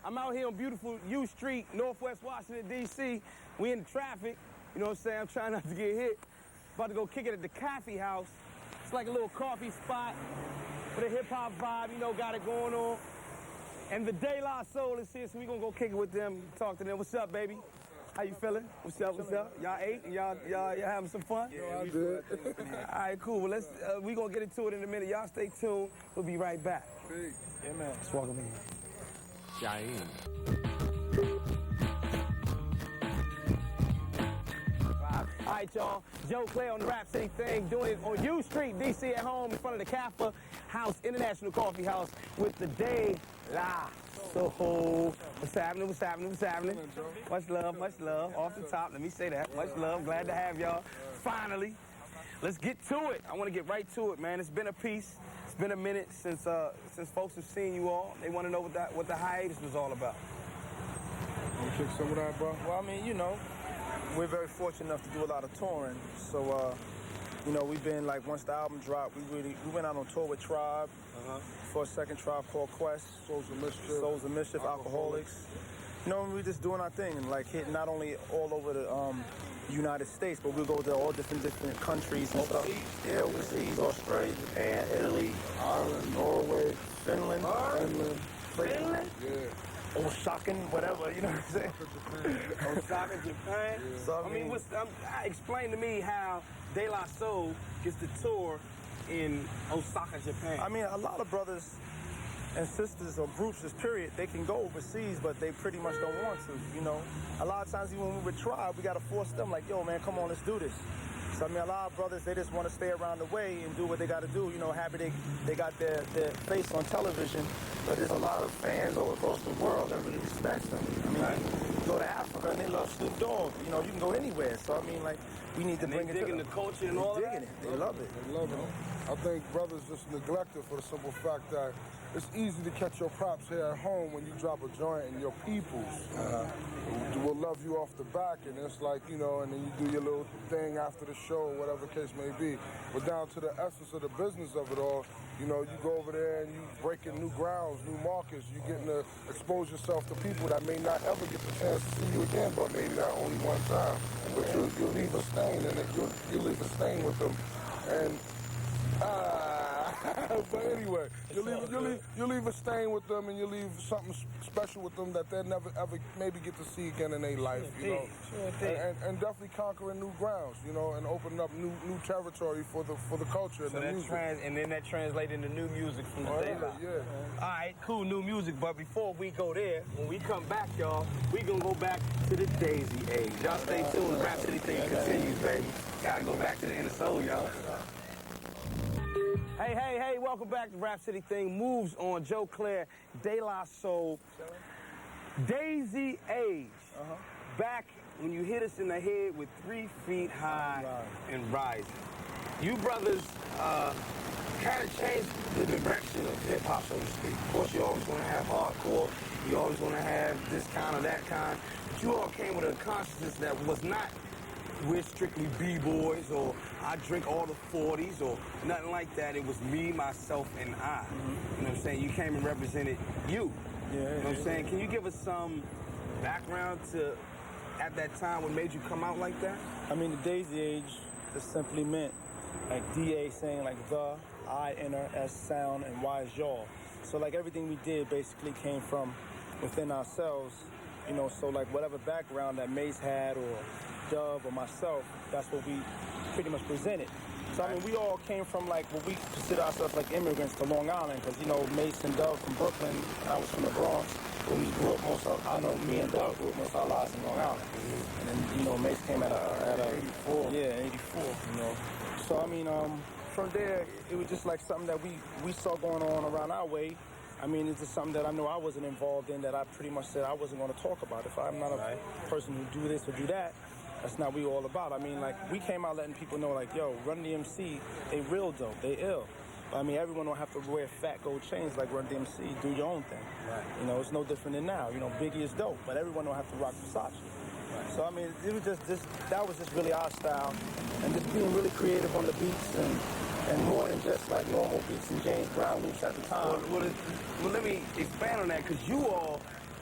I'm out here on beautiful U Street, Northwest Washington, D.C. We in the traffic, you know what I'm saying? I'm trying not to get hit. About to go kick it at the Coffee House. It's like a little coffee spot with a hip-hop vibe, you know, got it going on. And the De La Soul is here, so we gonna go kick it with them, talk to them. What's up, baby? How you feeling? What's up, what's up? Y'all ate? Y'all having some fun? Yeah, I did. All right, cool. Well, we gonna get into it in a minute. Y'all stay tuned. We'll be right back. Peace. Yeah, man. Let's welcome in. Giant. All right, y'all. Joe Clair on the Rap City thing, doing it on U Street, D.C. at home in front of the Kappa House, International Coffee House with the De La Soul. What's happening? What's happening? What's happening? Much love, much love. Off the top, let me say that. Much love. Glad to have y'all. Finally. Let's get to it. I want to get right to it, man. It's been a piece. It's been a minute since folks have seen you all. They want to know what the hiatus was all about. You kick some of that, bro? Well, I mean, you know, we're very fortunate enough to do a lot of touring. So, you know, we've been like, once the album dropped, we went out on tour with Tribe for a second Tribe called Quest. Souls of Mischief, Alcoholics. You know, we just doing our thing and like hitting not only all over the United States, but we'll go to all different countries and stuff. Yeah, overseas, Australia, Japan, Italy, Ireland, Norway, Finland. Finland? Yeah. Osaka, whatever, you know what I'm saying? Osaka, Japan. Yeah. So, I mean, explain to me how De La Soul gets to tour in Osaka, Japan. I mean, a lot of brothers and sisters or groups, just period, they can go overseas, but they pretty much don't want to, you know. A lot of times, even when we're with Tribe, we got to force them, like, yo, man, come on, let's do this. So, I mean, a lot of brothers, they just want to stay around the way and do what they got to do. You know, happy they got their face on television, but there's a lot of fans all across the world that really respect them. I mean, you go to Africa and they love Snoop Dogg. You know, you can go anywhere. So, I mean, like, we need to bring it to them. Digging the culture and all that? Digging it. They love it. They love it. I think brothers just neglect it for the simple fact that it's easy to catch your props here at home when you drop a joint and your peoples will love you off the back, and it's like, you know, and then you do your little thing after the show, whatever the case may be. But down to the essence of the business of it all, you know, you go over there and you breaking new grounds, new markets, you getting to expose yourself to people that may not ever get the chance to see you again, but maybe not only one time. But you'll leave a stain, and you'll leave a stain with them. And but anyway, you leave a stain with them, and you leave something special with them that they'll never ever maybe get to see again in their life, you know. And definitely conquering new grounds, you know, and opening up new territory for the culture and the music. And then that translates into new music from the day. Yeah. All right, cool, new music. But before we go there, when we come back, y'all, we gonna go back to the Daisy age. Y'all stay tuned. The Rap City thing continues, baby. Gotta go back to the inner soul, y'all. Hey, welcome back to Rap City Thing. Moves on. Joe Clair, De La Soul, Daisy Age. Back when you hit us in the head with 3 feet high and rising. You brothers kind of changed the direction of hip-hop, so to speak. Of course, you always want to have hardcore. You always want to have this kind or that kind. But you all came with a consciousness that was not, we're strictly B-boys, or I drink all the 40s, or nothing like that. It was me, myself, and I. You know what I'm saying? You came and represented you. You know what I'm saying? Can you give us some background to, at that time, what made you come out like that? I mean, the Daisy Age just simply meant, like DA saying like the, I, inner, S, sound, and Y is y'all. So like everything we did basically came from within ourselves, you know, so like whatever background that Mace had or Dub or myself, that's what we pretty much presented. So I mean, we all came from like what we consider ourselves like immigrants to Long Island, because you know, Mace and Dub from Brooklyn, I was from the Bronx. We grew up I know me and Dub grew up most of our lives in Long Island. And then, you know, Mace came at a 84. Yeah, 84, you know. So I mean, from there, it was just like something that we saw going on around our way. I mean, it's just something that I know I wasn't involved in, that I pretty much said I wasn't going to talk about. If I'm not a person who do this or do that, that's not what we all about. I mean, like, we came out letting people know, like, yo, Run DMC, they real dope, they ill. I mean, everyone don't have to wear fat gold chains like Run DMC. Do your own thing. Right. You know, it's no different than now. You know, Biggie is dope, but everyone don't have to rock Versace. Right. So, I mean, it was just that was just really our style. And just being really creative on the beats and more than just like normal beats and James Brown loops at the time. Well, let me expand on that, because you all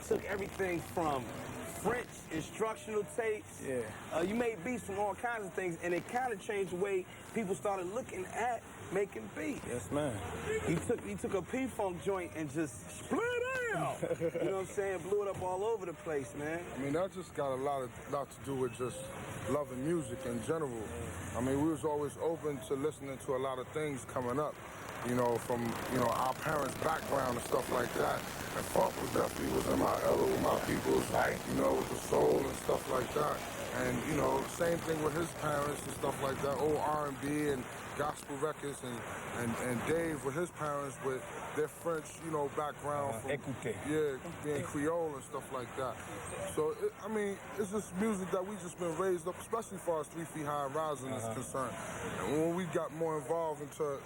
took everything from French instructional tapes. Yeah. You made beats from all kinds of things, and it kind of changed the way people started looking at making beats. Yes, man. He took a P-Funk joint and just split it out. You know what I'm saying? Blew it up all over the place, man. I mean, that just got a lot to do with just loving music in general. I mean, we was always open to listening to a lot of things coming up, you know, from, you know, our parents' background and stuff like that. And funk definitely was in my people's, you know, with the soul and stuff like that. And, you know, same thing with his parents and stuff like that, old R&B and gospel records, and Dave with his parents with their French, you know, background. Being Creole and stuff like that. So, I mean, it's just music that we just been raised up, especially as far as 3 Feet High and Rising is concerned. And when we got more involved into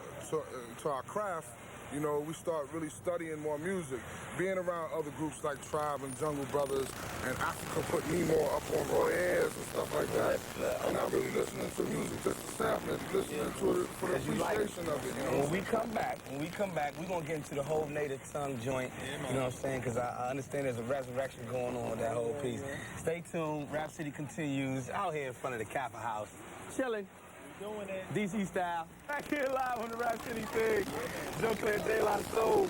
our craft, you know, we start really studying more music. Being around other groups like Tribe and Jungle Brothers, and Africa put me more up on Royales and stuff like that. And I'm really listening to music just to sample it, listening to it for the appreciation of it. You know? When we come back, we're gonna get into the whole native tongue joint. You know what I'm saying? Because I understand there's a resurrection going on with that whole piece. Stay tuned. Rap City continues out here in front of the Kappa House, chilling. Doing it. DC style. Back here live on the Rap City thing. Joe Clair, De La Soul.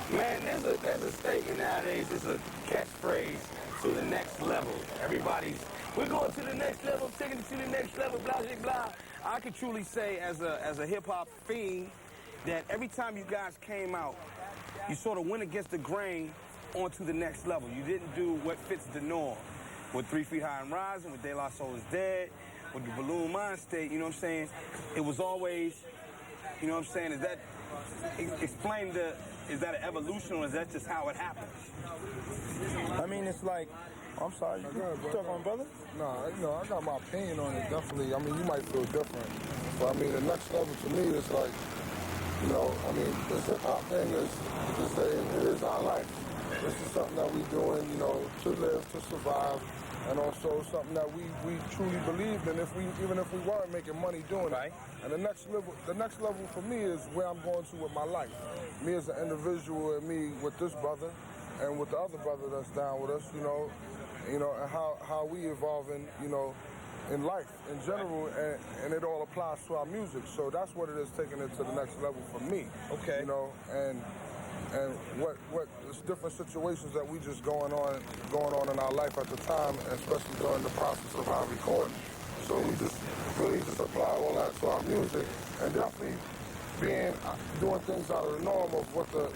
Man, there's a statement nowadays. It's a catchphrase to the next level. We're going to the next level, taking it to the next level, blah, blah, blah. I can truly say as a hip-hop fiend that every time you guys came out, you sort of went against the grain onto the next level. You didn't do what fits the norm. With 3 Feet High and Rising, with De La Soul is Dead, with the Balloon Mind State, you know what I'm saying? It was always, you know what I'm saying? Is that an evolution, or is that just how it happens? I mean, it's like, I'm sorry, you talking on, brother? Nah, you know, I got my opinion on it, definitely. I mean, you might feel different. But I mean, the next level to me is like, you know, I mean, this hip-hop thing is, to say, it is our life. This is something that we're doing, you know, to live, to survive. And also something that we truly believed in, even if we weren't making money doing it. And the next level for me is where I'm going to with my life. Me as an individual, and me with this brother, and with the other brother that's down with us, you know, and how we evolving, you know, in life in general, and it all applies to our music. So that's what it is, taking it to the next level for me. Okay. You know, and what there's different situations that we just going on in our life at the time, especially during the process of our recording. So we just really just apply all that to our music, and definitely doing things out of the norm of what the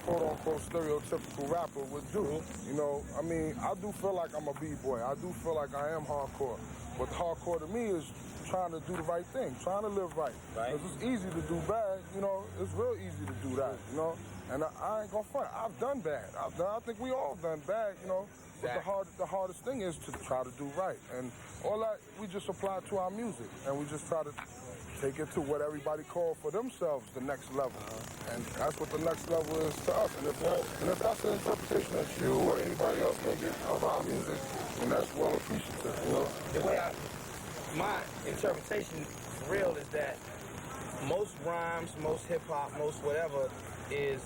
quote unquote stereotypical rapper would do. You know, I mean, I do feel like I'm a B-boy. I do feel like I am hardcore. But hardcore to me is trying to do the right thing, trying to live right. Because it's easy to do bad, you know, it's real easy to do that, you know. And I ain't gonna front. I've done bad. I think we all done bad, you know. But the hardest thing is to try to do right. And all that, we just apply to our music. And we just try to take it to what everybody call for themselves the next level. And that's what the next level is to us. And if that's an interpretation that you or anybody else may get of our music, then that's well appreciated, you know. The way my interpretation for real is that most rhymes, most hip-hop, most whatever is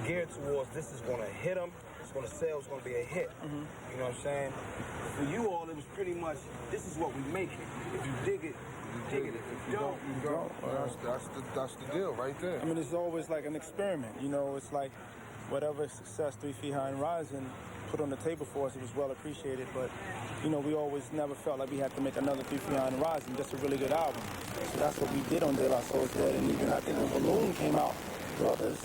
geared towards this is going to hit them, it's going to sell, it's going to be a hit. You know what I'm saying? For you all, it was pretty much, this is what we make it. If you dig it, you dig it. If you don't, you don't. That's the deal right there. I mean, it's always like an experiment. You know, it's like whatever success 3 Feet High and Rising put on the table for us, it was well appreciated, but you know, we always never felt like we had to make another 3 Feet High and Rising. Just a really good album. So that's what we did on De La Soul is Dead. And even I think when Balloon came out, brothers,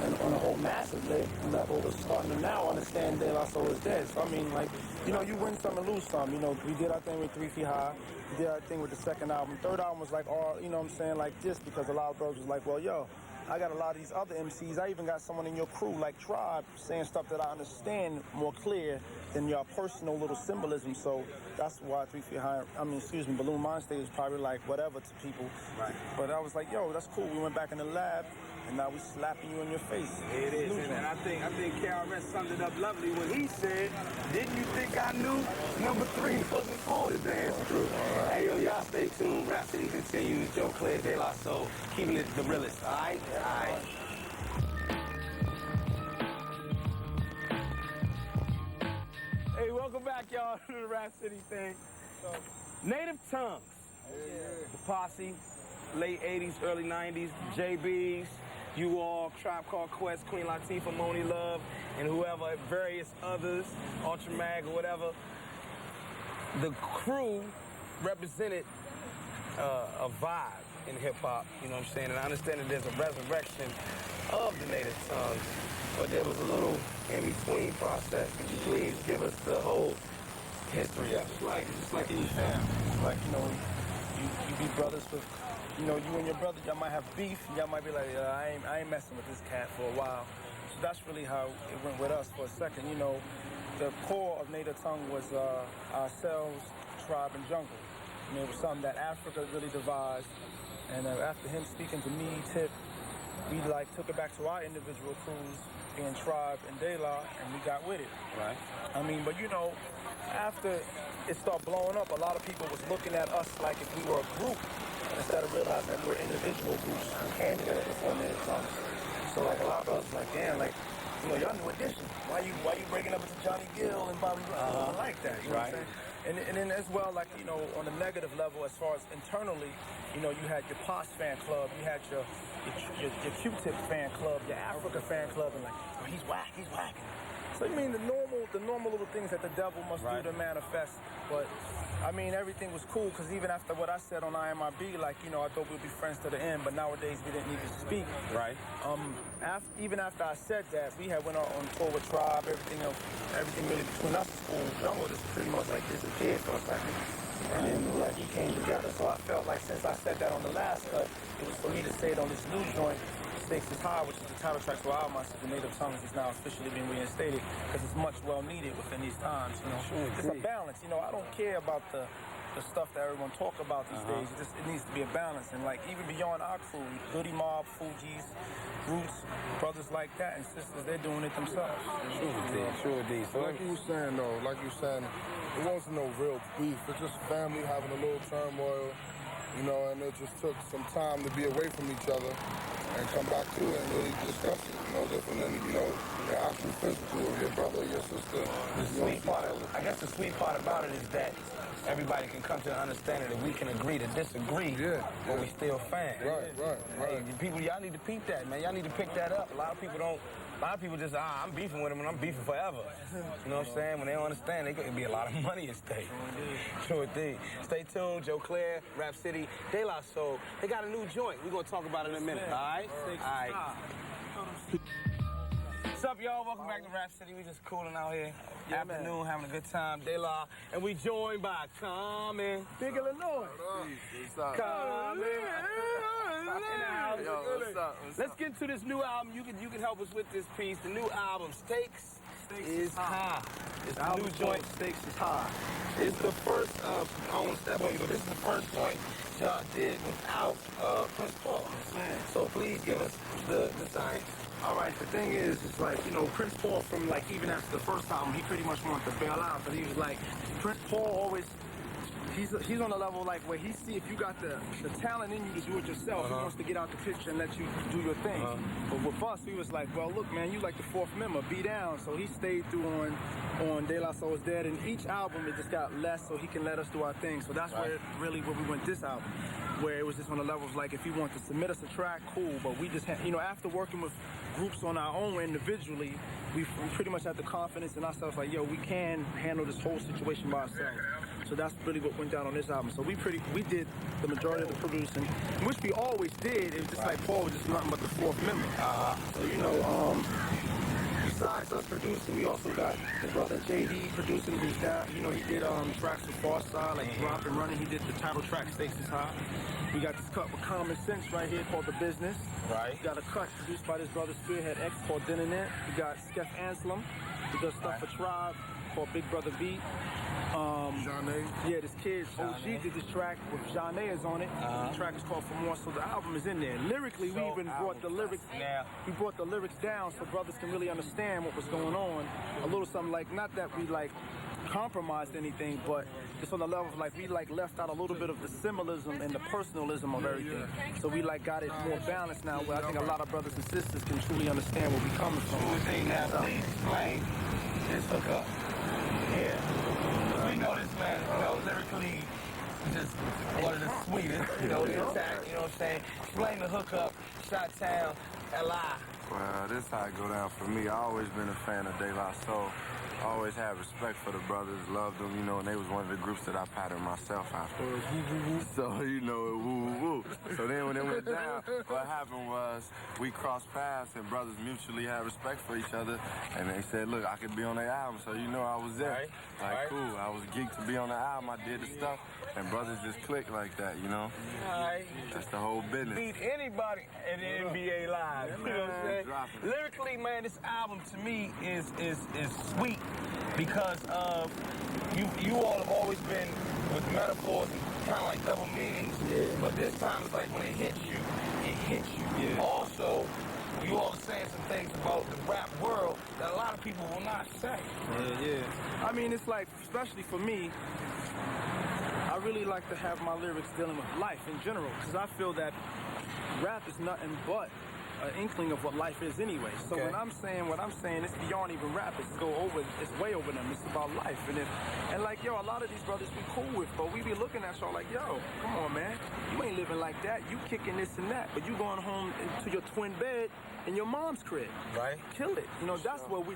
and on a whole massive level, was starting to now understand De La Soul is Dead. So I mean, like, you know, you win some and lose some. You know, we did our thing with 3 Feet High. We did our thing with the second album. Third album was like all, you know what I'm saying, like just because a lot of brothers was like, well, yo, I got a lot of these other MCs. I even got someone in your crew like Tribe saying stuff that I understand more clear than your personal little symbolism. So that's why 3 Feet High, Balloon Mind State is probably like whatever to people. Right. But I was like, yo, that's cool. We went back in the lab, and now we slapping you in your face. It is, and I think KRS summed it up lovely when he said, "Didn't you think I knew? Number 3 wasn't for the dance crew." Hey, yo, y'all stay tuned. Rap City continues. Joe Clair, De La Soul, keeping it the realest. All right. to the Rap City thing. Native Tongues. The Posse, late 80s, early 90s, JBs, you all, Tribe Called Quest, Queen Latifah, Moni Love, and whoever, various others, Ultra Mag or whatever. The crew represented a vibe in hip-hop, you know what I'm saying? And I understand that there's a resurrection of the Native Tongues, but there was a little in-between process. Could you please give us the whole history of it? Just like any family. Like, you know, you be brothers with, you know, you and your brother, y'all might have beef. Y'all might be like, I ain't messing with this cat for a while. So that's really how it went with us for a second. You know, the core of Native Tongue was ourselves, Tribe, and Jungle. I mean, it was something that Africa really devised. And after him speaking to me, Tip, we like took it back to our individual crews, being Tribe and De La, and we got with it. Right. I mean, but you know, after it started blowing up, a lot of people was looking at us like if we were a group, instead of realizing that we're individual groups who came together to form Native Tongues. So like a lot of us like, damn, like, you know, y'all new edition. Why you breaking up into Johnny Gill and Bobby Brown? Like that, you know what I'm saying? And then as well, like, you know, on the negative level, as far as internally, you know, you had your Pos fan club, you had your Q-Tip fan club, your Africa fan club, and like, oh, he's whack. So you mean the normal little things that the devil must do to manifest. But I mean, everything was cool because even after what I said on IMIB, like, you know, I thought we'd be friends to the end, but nowadays we didn't need to speak. Right. Even after I said that, we had went on tour with Tribe. Everything really between us was cool. Jungle just pretty much like disappeared for a second. And then like we came together. So I felt like since I said that on the last cut, it was for me to say it on this new joint, Stakes is High, which is the title track for our album, The Native Tongues is now officially being reinstated because it's much well needed within these times. You know, it's a balance. You know, I don't care about the stuff that everyone talk about these days. It needs to be a balance. And like even beyond our crew, Goody Mob, Fugees, Roots, brothers like that, and sisters, they're doing it themselves. Sure, D. So like you saying, it wasn't no real beef. It's just family having a little turmoil, you know, and it just took some time to be away from each other and come back to it and really discuss it, you know, different than, you know, the actual physical of your brother, your sister. I guess the sweet part about it is that everybody can come to the understanding that we can agree to disagree, but we still fans. Right. Hey, people, y'all need to peep that, man. Y'all need to pick that up. A lot of people just, I'm beefing with them and I'm beefing forever. You know what I'm saying? When they don't understand, there could be a lot of money at stake. Sure thing. Stay tuned. Joe Clair, Rap City, De La Soul. They got a new joint. We're going to talk about it in a minute, all right? All right. What's up, y'all? Welcome back to Rap City. We just cooling out here. Afternoon, having a good time. De La, and we joined by Common. Big Illinois. What's up? Common. Yo, what's up? Let's get into this new album. You can help us with this piece. The new album, Stakes is High. It's the new joint, Stakes is High. It's the first, I don't want to step on you, but this is the first joint y'all did without Prince Paul. So please give us the science. All right, the thing is, it's like, you know, Prince Paul from like even after the first album, he pretty much wanted to bail out, but he was like, Prince Paul always, he's on a level like where he see if you got the talent in you to do it yourself, he wants to get out the picture and let you do your thing. But with us, he was like, well, look, man, you like the fourth member, be down. So he stayed through on De La Soul is Dead, and each album it just got less so he can let us do our thing. So that's where we went this album, where it was just on the level of like, if he wanted to submit us a track, cool, but we just had, you know, after working with groups on our own individually, we pretty much had the confidence in ourselves like, yo, we can handle this whole situation by ourselves. So that's really what went down on this album. So we did the majority of the producing, which we always did. It was just like Paul was just nothing but the fourth member. So, you know, besides us producing, we also got his brother JD producing. He did tracks with Far Side, like Drop and Running. He did the title track, Stakes is High. We got this cut with Common Sense right here called The Business. Right. We got a cut produced by this brother Spearhead X called Dinner Net. We got Skeff Anselm, who does stuff for Tribe called Big Brother Beat. Janae. Yeah, this kid, OG, did this track with Janae is on it. The track is called For More, so the album is in there. Lyrically, we even brought the lyrics. We brought the lyrics down so brothers can really understand what was going on. A little something like, not that we like compromised anything, but it's on the level of like we like left out a little bit of the symbolism and the personalism of everything. So we like got it more balanced now, where I think a lot of brothers and sisters can truly understand where we coming from. Please explain this hookup. Yeah. know this man, lyrically, just one of the sweetest, the attack, you know what I'm saying? Explain the hookup, Shot-Town, L.I. Well, this how it go down for me. I always been a fan of De La Soul. I always had respect for the brothers, loved them, and they was one of the groups that I patterned myself after. So, woo. So then when it went down, what happened was we crossed paths and brothers mutually had respect for each other. And they said, look, I could be on their album. So, I was there. Cool. I was geeked to be on the album. I did the stuff. And brothers just clicked like that, Alright. That's the whole business. Beat anybody at the NBA Live. You know what I'm saying? Lyrically, man, this album to me is sweet because of you all have always been with metaphors and kind of like double meanings. Yeah. But this time it's like when it hits you, it hits you. Yeah. Also, you all are saying some things about the rap world that a lot of people will not say. Yeah. I mean, it's like, especially for me, I really like to have my lyrics dealing with life in general, because I feel that rap is nothing but an inkling of what life is anyway. So when I'm saying what I'm saying, it's beyond even rap. It's way over them. It's about life. And like, yo, a lot of these brothers we cool with, but we be looking at y'all like, yo, come on, man. You ain't living like that. You kicking this and that, but you going home to your twin bed in your mom's crib. Right. Kill it. That's what we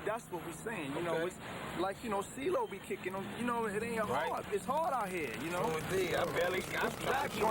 saying. It's like, CeeLo be kicking them. It ain't hard. It's hard out here, I'm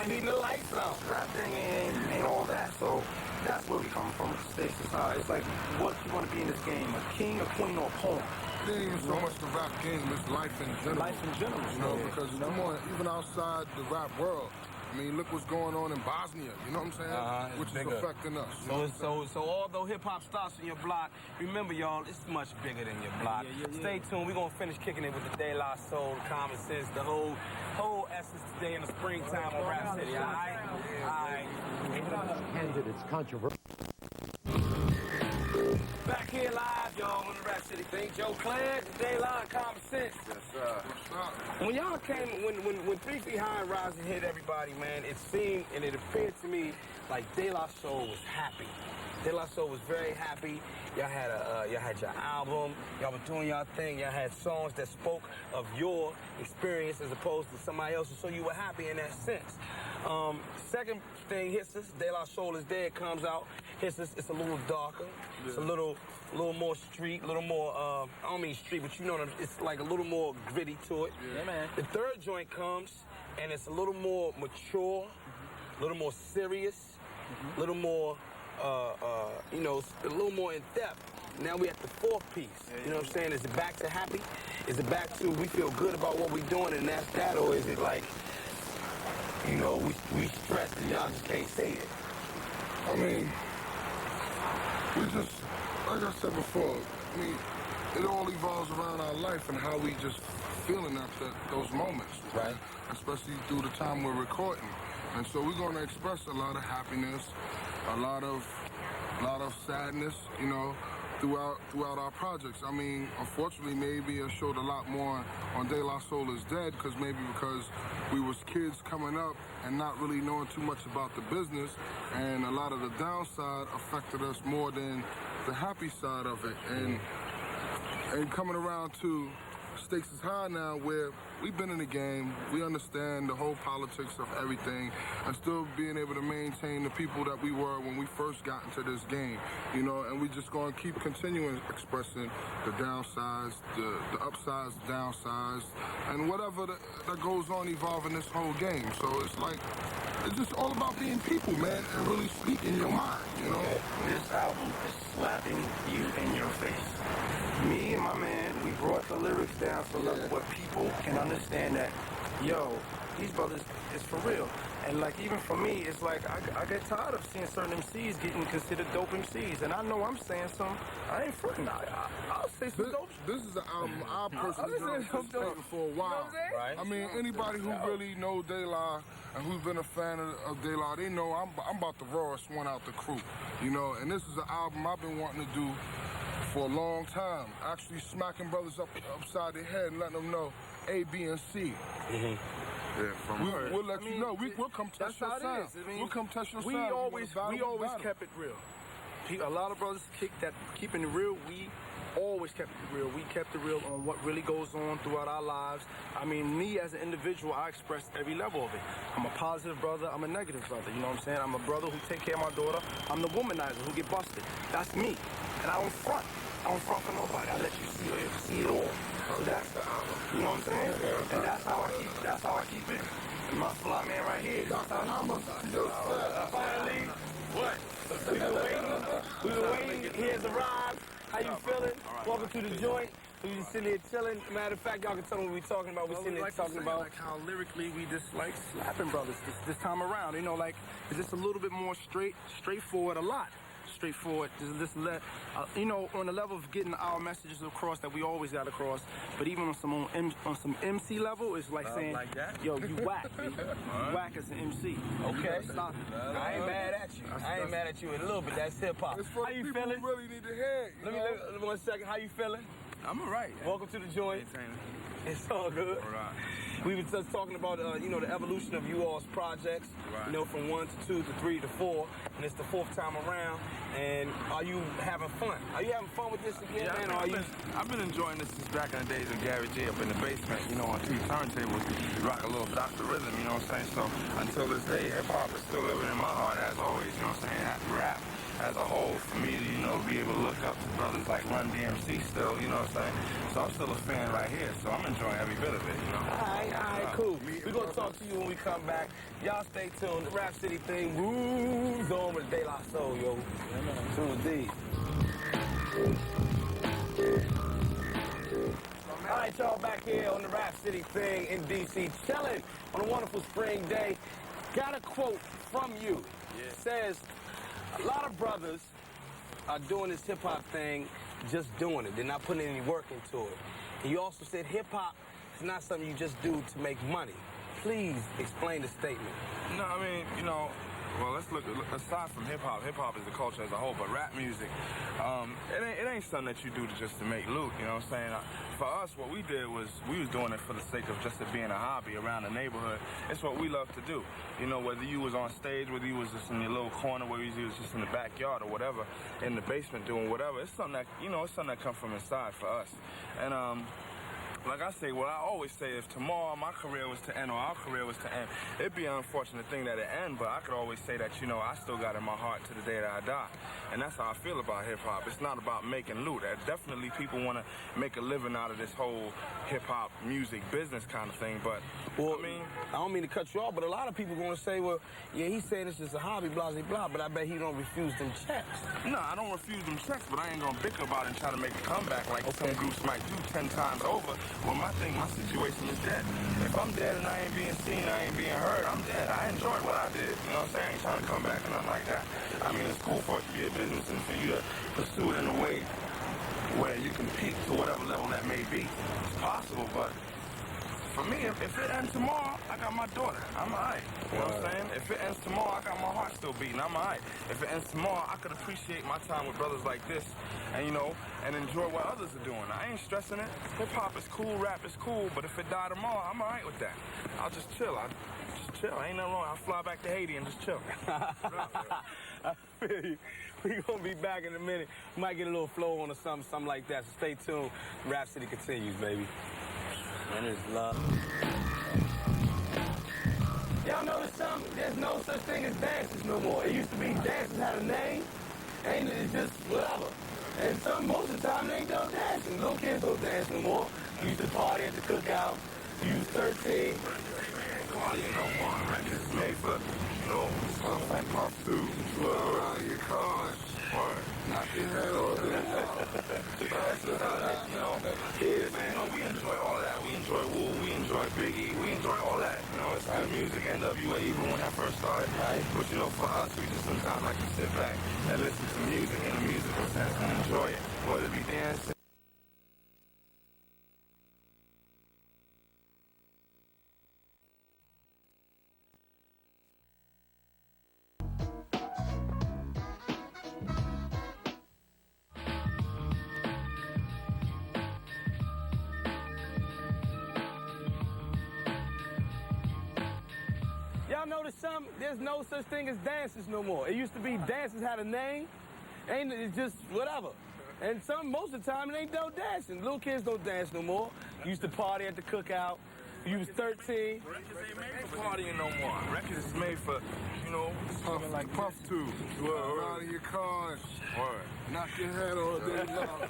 keeping the lights out. Rap thing ain't all that. So that's where we come from. State society. It's like, what you want to be in this game? A king, a queen, or a pawn? It ain't even so much the rap game, it's life in general. Life in general. Because come on, even outside the rap world, I mean, look what's going on in Bosnia, you know what I'm saying? Which is affecting us. So although hip-hop starts in your block, remember, y'all, it's much bigger than your block. Stay tuned. We're going to finish kicking it with the De La Soul, Common Sense, the whole essence today in the springtime of Rap City, all right? All right. Candidates controversial. Back here live, y'all, on the Rap City thing. Joe Clair, De La, Common Sense. Yes, sir. When y'all came, when 3 Feet High and Rising hit everybody, man, it seemed and it appeared to me like De La Soul was happy. De La Soul was very happy. Y'all had your album. Y'all were doing y'all thing. Y'all had songs that spoke of your experience as opposed to somebody else's, so you were happy in that sense. Second thing hits us. De La Soul Is Dead comes out. Hits us. It's a little darker. Yeah. It's a little more street, a little more. I don't mean street, but it's like a little more gritty to it. Yeah, man. The third joint comes, and it's a little more mature, a little more serious, a little more, a little more in depth. Now we at the fourth piece. You know what I'm saying? Is it back to happy? Is it back to we feel good about what we're doing and that's that, or is it like, we stressed and y'all just can't say it? I mean, we just, like I said before, it all evolves around our life and how we just feeling at those moments. Right. Especially through the time we're recording. And so we're going to express a lot of happiness, a lot of sadness, throughout our projects. I mean, unfortunately, maybe it showed a lot more on De La Soul Is Dead because we was kids coming up and not really knowing too much about the business, and a lot of the downside affected us more than the happy side of it. And coming around to Stakes Is High now, where we've been in the game, we understand the whole politics of everything, and still being able to maintain the people that we were when we first got into this game, and we just going to keep continuing expressing the downsides, the upsides, the downsides, and whatever that goes on evolving this whole game. So it's just all about being people, man, and really speaking your mind, This album is slapping you in your face. Me and my man, we brought the lyrics down to a level where people can understand that, these brothers is for real. And like, even for me, it's like, I get tired of seeing certain MCs getting considered dope MCs. And I know I'm saying some, I ain't fronting. I'll say some dope. This is an album I personally been anticipating for a while. Right. I mean, anybody who really know De La and who's been a fan of De La, they know I'm about the rawest one out the crew, and this is an album I've been wanting to do for a long time. Actually smacking brothers upside their head and letting them know A, B, and C. Mm-hmm. Yeah, we'll let you know. We'll come test your sound. We'll come test your sound. We always kept it real. A lot of brothers keeping it real. We always kept it real. We kept it real on what really goes on throughout our lives. I mean, me as an individual, I express every level of it. I'm a positive brother, I'm a negative brother, you know what I'm saying? I'm a brother who take care of my daughter. I'm the womanizer who get busted. That's me. And I don't front. I don't front for nobody. I let you see it all. So that's the album. You know what I'm saying? And that's how I keep it. And my fly man right here. Finally, what? We were waiting. He has arrived. How you feeling? Welcome to the joint. We just sitting here chilling. Matter of fact, y'all can tell them what we're talking about. We're sitting here talking about like how lyrically we just like slapping brothers this time around. You know, like it's just a little bit more straightforward, a lot straightforward. Just let you know, on the level of getting our messages across that we always got across. But even on some MC level, it's like saying, like that? yo, you whack. You whack as an MC. Okay. Stop it. I ain't mad at you. I ain't mad at you in a little bit. That's hip hop. It's for How the you people feeling? who really need to hear it. Let me 1 second. How you feeling? I'm all right. Welcome to the joint. It's all good. All right. We were just talking about, you know, the evolution of you all's projects, Right. you know, from 1 to 2 to 3 to 4, and it's the 4th time around. And are you having fun? Are you having fun with this again, man? Or are you? I've been enjoying this since back in the days of Gary J up in the basement, you know, on 2 turntables, rock a little Dr. Rhythm, you know what I'm saying? So until this day, hip-hop is still living in my heart as always, you know what I'm saying? Rap as a whole, for me to, you know, be able to look up to brothers like Run DMC still, you know what I'm saying? So I'm still a fan right here, so I'm enjoying every bit of it, you know? All right, cool. We're going to talk to you when we come back. Y'all stay tuned. The Rap City thing moves on with De La Soul, yo. Tune D. All right, y'all, back here on the Rap City thing in D.C., chilling on a wonderful spring day. Got a quote from you. It says, a lot of brothers are doing this hip-hop thing, just doing it. They're not putting any work into it. And you also said hip-hop is not something you just do to make money. Please explain the statement. No, I mean, you know, well, let's look aside from hip-hop. Hip-hop is the culture as a whole, but rap music, it ain't something that you do just to make loot, you know what I'm saying? For us, what we did was, we was doing it for the sake of just it being a hobby around the neighborhood. It's what we love to do. You know, whether you was on stage, whether you was just in your little corner, whether you was just in the backyard or whatever, in the basement doing whatever, it's something that, you know, it's something that comes from inside for us. And, like I say, what I always say, if tomorrow my career was to end or our career was to end, it'd be an unfortunate thing that it end, but I could always say that, you know, I still got it in my heart to the day that I die. And that's how I feel about hip-hop. It's not about making loot. Definitely people want to make a living out of this whole hip-hop music business kind of thing, but, Well, I mean... I don't mean to cut you off, but a lot of people going to say, well, yeah, he's saying it's just a hobby, blah, blah, blah, but I bet he don't refuse them checks. No, I don't refuse them checks, but I ain't gonna bicker about it and try to make a comeback like some groups might do 10 times over. Well, my situation is dead. If I'm dead and I ain't being seen, I ain't being heard, I'm dead. I enjoyed what I did. You know what I'm saying? I ain't trying to come back or nothing like that. I mean, it's cool for it to be a business and for you to pursue it in a way where you can peak to whatever level that may be. It's possible, but for me, if it ends tomorrow, I got my daughter. I'm all right. You know what I'm saying? If it ends tomorrow, I got my heart still beating. I'm all right. If it ends tomorrow, I could appreciate my time with brothers like this and, you know, and enjoy what others are doing. I ain't stressing it. Hip-hop is cool, rap is cool, but if it die tomorrow, I'm all right with that. I'll just chill. Ain't nothing wrong. I'll fly back to Haiti and just chill. I feel you. We're going to be back in a minute. We might get a little flow on or something like that, so stay tuned. Rap City continues, baby. And it's love. Y'all notice something? There's no such thing as dances no more. It used to be dances had a name, and it's just whatever. And most of the time, they ain't done dancing. No kids don't dance no more. We used to party at the cookout. You was 13. You know, one records made for, you know, stuff like Pop 2, around your cars, or knock your head over. That's just how that, you know, kids, man, you know, we enjoy all that. We enjoy Wu, we enjoy Biggie, we enjoy all that. You know, it's good music, NWA, even when that first started. Right? But, you know, for us, we just sometimes like to sit back and listen to music in a musical sense and enjoy it, whether it be dancing. Y'all notice something? There's no such thing as dances no more. It used to be dances had a name, ain't it? It's just whatever. And most of the time, it ain't no dancing. Little kids don't dance no more. Used to party at the cookout. You was 13. Records ain't made for partying no more. Records is made for, you know, Puff, like puff tubes. Out of your car. Knock your head all day long.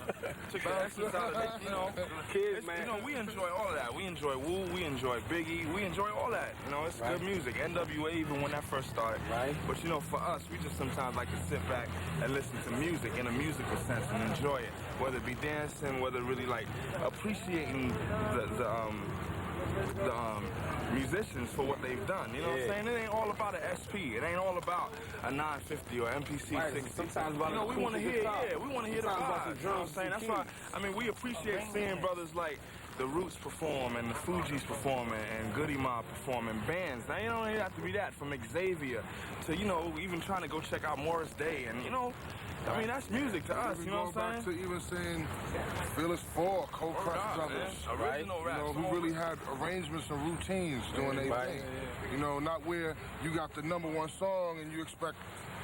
Took the essence out of it, you know. Kids, man. You know, we enjoy all of that. We enjoy Wu, we enjoy Biggie, we enjoy all that. You know, it's good music. NWA even when that first started. Right. But you know, for us, we just sometimes like to sit back and listen to music in a musical sense and enjoy it. Whether it be dancing, whether really like appreciating the musicians for what they've done. You know what I'm saying? It ain't all about an SP. It ain't all about a 950 or MPC 60. Sometimes about we want to hear, we want to hear the vibes. You know what I'm saying? That's why, I mean, we appreciate seeing brothers like the Roots perform and the Fugees perform and Goody Mob perform and bands. Now, you don't even have to be that, from Xavier to, you know, even trying to go check out Morris Day. And, you know, I mean, that's music to us, you know what I'm saying? To even saying Phyllis Ford, Cold Crush Brothers, Original rap. You know, who really had arrangements and routines doing their thing. You know, not where you got the #1 song and you expect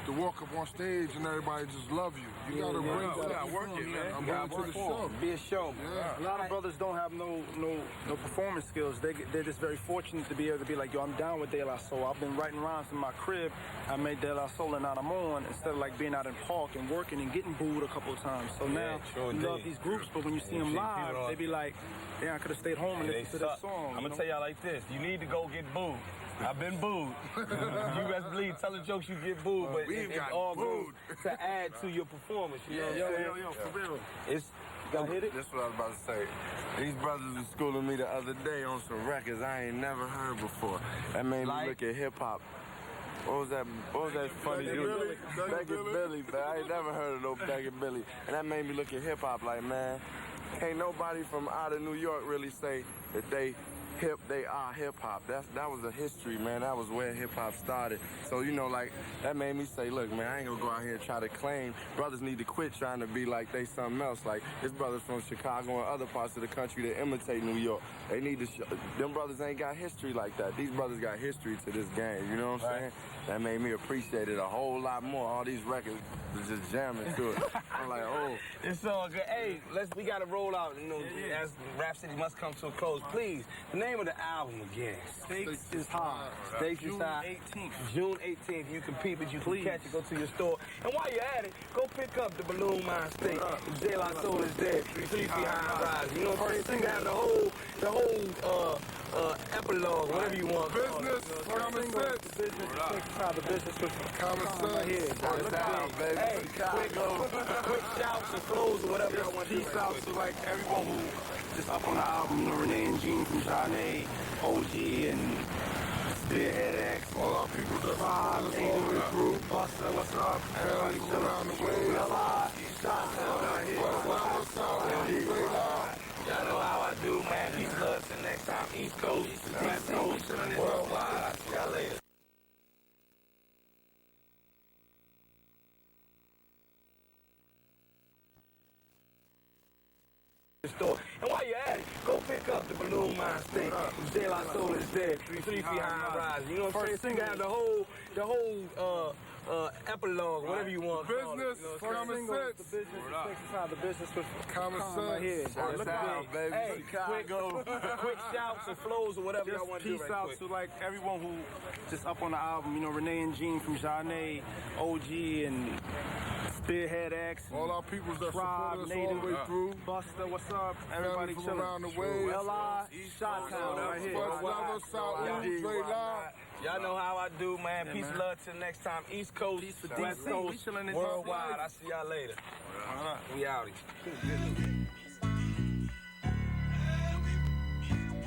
to walk up on stage and everybody just love you. You gotta bring that work it, man. I'm bringing to the show. Be a show. A lot of brothers don't have no performance skills. They're just very fortunate to be able to be like, yo, I'm down with De La Soul. I've been writing rhymes in my crib. I made De La Soul and now I'm on, instead of like being out in park and working and getting booed a couple of times. So now you love these groups, but when you see them live, they be like, damn, I could have stayed home and listened to this song. I'm gonna tell y'all like this: you need to go get booed. I've been booed. You best believe telling jokes you get booed, but We've it got all booed. goes to add to your performance. You know what I'm saying? Yo, for real. It's got hit it. That's what I was about to say. These brothers was schooling me the other day on some records I ain't never heard before. That made me look at hip hop. What was that funny dude? Begging Billy, man. I ain't never heard of no Begging Billy. And that made me look at hip hop like, man, can't nobody from out of New York really say that they are hip hop. That was a history, man. That was where hip hop started. So, you know, like, that made me say, look, man, I ain't gonna go out here and try to claim. Brothers need to quit trying to be like they something else. Like, this brothers from Chicago and other parts of the country that imitate New York. They need to show, them brothers ain't got history like that. These brothers got history to this game, you know what I'm saying? That made me appreciate it a whole lot more. All these records was just jamming to it. I'm like, oh. It's all good. Hey, we gotta roll out, you know, as Rap City must come to a close. Please, the name of the album again. Stakes is high. Stakes is high. June 18th. You can peep it, you can catch it, go to your store. And while you're at it, go pick up the Balloon Mind Steak. De La Soul is dead. 3 feet behind rise. You know what I'm saying? You have the whole epilogue, whatever you want. Business, common sense. The business with Common sense. Hey, quick shouts and flows or whatever y'all want to do. peace out to like everyone who just up on the album, you know, Renee and Gene from Johnny, OG and Spearhead X, all our people, the Fuzz, Angel Crew, Buster, what's up? Everybody chilling around the way. Shots out here. What's up? Y'all know how I do, man. Peace, love, till next time. East Coast, West Coast, worldwide. I'll see y'all later. Store. And while you're at it, go pick up the Balloon Mind Steak. De La Soul is dead. 3 feet behind rise. You know what I'm saying? You have the whole epilogue, whatever you want. Business, common sense. The business with Common sense. Look out, baby. Hey, quick shouts and flows or whatever y'all want to do. Peace out to like everyone who just up on the album, you know, Renee and Gene from Johnny, OG and Spearhead X. All our peoples that Tribe, support us all the way through. Buster, what's up? Everybody from chilling. around the way. LI, Shot-Town right here. Fuzz Lover, South East, Dre Live. Y'all know how I do, man. Peace, love, till next time. East Coast, West Coast, worldwide. I'll see y'all later. We out here.